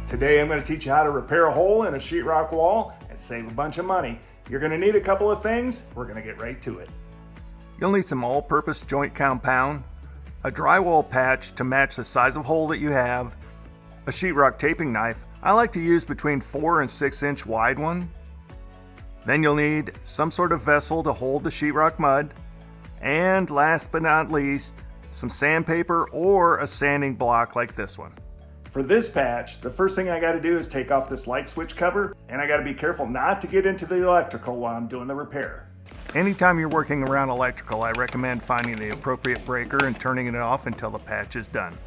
Today I'm going to teach you how to repair a hole in a sheetrock wall and save a bunch of money. You're going to need a couple of things. We're going to get right to it. You'll need some all-purpose joint compound, a drywall patch to match the size of hole that you have, a sheetrock taping knife. I like to use between 4 and 6 inch wide one. Then you'll need some sort of vessel to hold the sheetrock mud, and last but not least, some sandpaper or a sanding block like this one. For this patch, the first thing I got to do is take off this light switch cover, and I got to be careful not to get into the electrical while I'm doing the repair. Anytime you're working around electrical, I recommend finding the appropriate breaker and turning it off until the patch is done.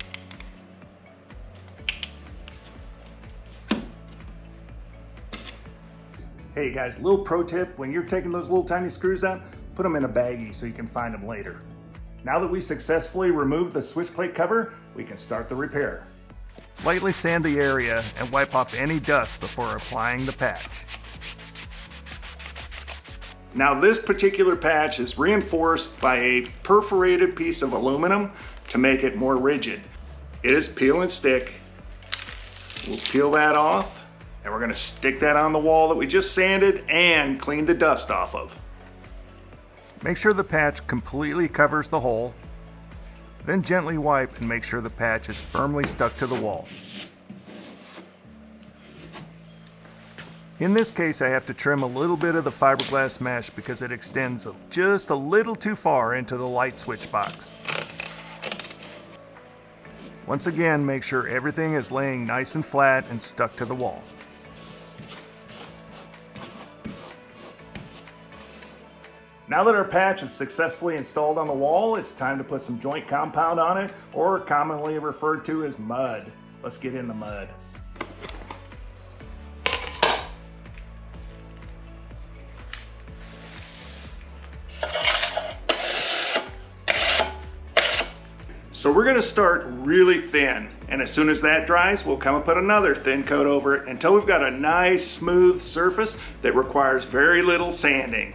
Hey guys, little pro tip, when you're taking those little tiny screws out, put them in a baggie so you can find them later. Now that we successfully removed the switch plate cover, we can start the repair. Lightly sand the area and wipe off any dust before applying the patch. Now this particular patch is reinforced by a perforated piece of aluminum to make it more rigid. It is peel and stick. We'll peel that off and we're going to stick that on the wall that we just sanded and cleaned the dust off of. Make sure the patch completely covers the hole. Then gently wipe and make sure the patch is firmly stuck to the wall. In this case, I have to trim a little bit of the fiberglass mesh because it extends just a little too far into the light switch box. Once again, make sure everything is laying nice and flat and stuck to the wall. Now that our patch is successfully installed on the wall, it's time to put some joint compound on it, or commonly referred to as mud. Let's get in the mud. So we're going to start really thin, and as soon as that dries, we'll come and put another thin coat over it until we've got a nice smooth surface that requires very little sanding.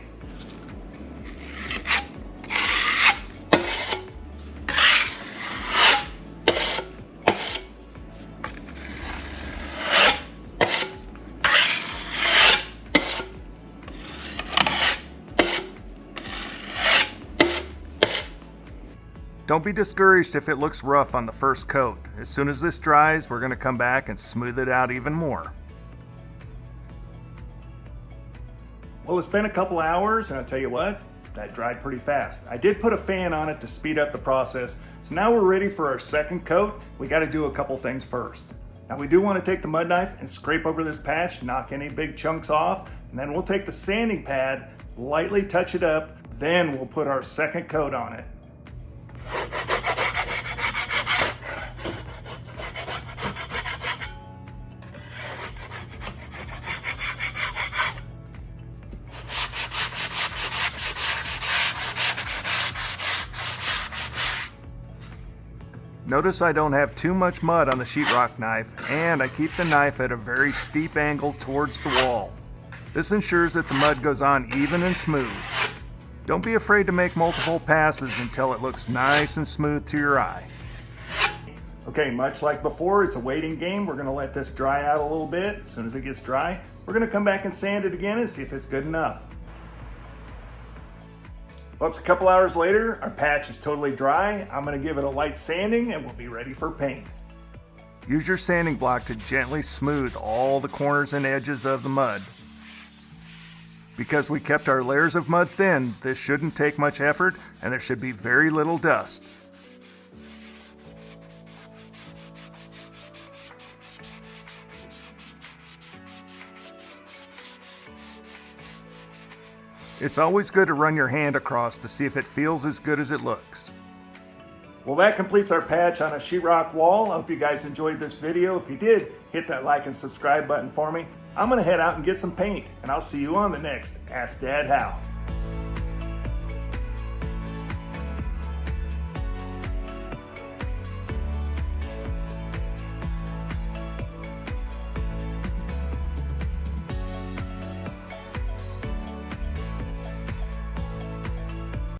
Don't be discouraged if it looks rough on the first coat. As soon as this dries, we're going to come back and smooth it out even more. Well, it's been a couple hours, and I'll tell you what, that dried pretty fast. I did put a fan on it to speed up the process, so now we're ready for our second coat. We got to do a couple things first. Now we do want to take the mud knife and scrape over this patch, knock any big chunks off, and then we'll take the sanding pad, lightly touch it up, then we'll put our second coat on it. Notice I don't have too much mud on the sheetrock knife, and I keep the knife at a very steep angle towards the wall. This ensures that the mud goes on even and smooth. Don't be afraid to make multiple passes until it looks nice and smooth to your eye. Okay, much like before, it's a waiting game. We're going to let this dry out a little bit. As soon as it gets dry, we're going to come back and sand it again and see if it's good enough. Well, it's a couple hours later. Our patch is totally dry. I'm going to give it a light sanding and we'll be ready for paint. Use your sanding block to gently smooth all the corners and edges of the mud. Because we kept our layers of mud thin, this shouldn't take much effort and there should be very little dust. It's always good to run your hand across to see if it feels as good as it looks. Well, that completes our patch on a sheetrock wall. I hope you guys enjoyed this video. If you did, hit that like and subscribe button for me. I'm going to head out and get some paint, and I'll see you on the next Ask Dad How.